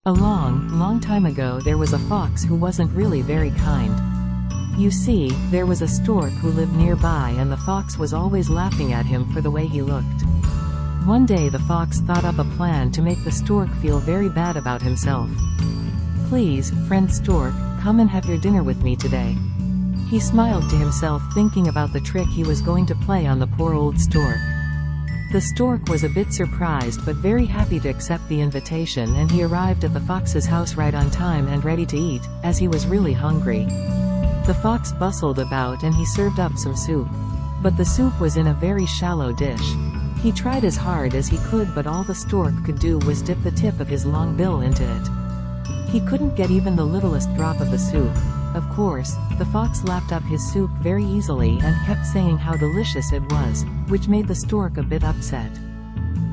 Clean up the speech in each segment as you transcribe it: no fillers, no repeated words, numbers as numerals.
A long time ago there was a fox who wasn't really very kind. You see, there was a stork who lived nearby and the fox was always laughing at him for the way he looked. One day the fox thought up a plan to make the stork feel very bad about himself. "Please, friend stork, come and have your dinner with me today." He smiled to himself thinking about the trick he was going to play on the poor old stork. The stork was a bit surprised but very happy to accept the invitation, and he arrived at the fox's house right on time and ready to eat, as he was really hungry. The fox bustled about and he served up some soup. But the soup was in a very shallow dish. He tried as hard as he could, but all the stork could do was dip the tip of his long bill into it. He couldn't get even the littlest drop of the soup. Of course, the fox lapped up his soup very easily and kept saying how delicious it was, which made the stork a bit upset.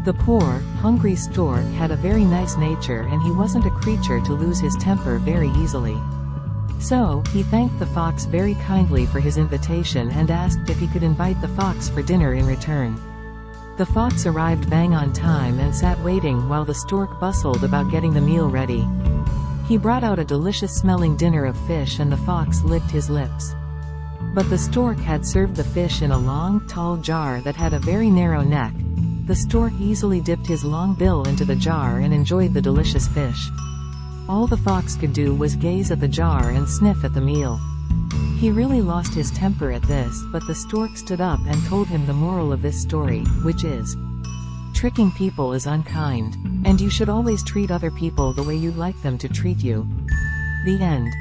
The poor, hungry stork had a very nice nature and he wasn't a creature to lose his temper very easily. So, he thanked the fox very kindly for his invitation and asked if he could invite the fox for dinner in return. The fox arrived bang on time and sat waiting while the stork bustled about getting the meal ready. He brought out a delicious-smelling dinner of fish and the fox licked his lips. But the stork had served the fish in a long, tall jar that had a very narrow neck. The stork easily dipped his long bill into the jar and enjoyed the delicious fish. All the fox could do was gaze at the jar and sniff at the meal. He really lost his temper at this, but the stork stood up and told him the moral of this story, which is, tricking people is unkind, and you should always treat other people the way you'd like them to treat you. The end.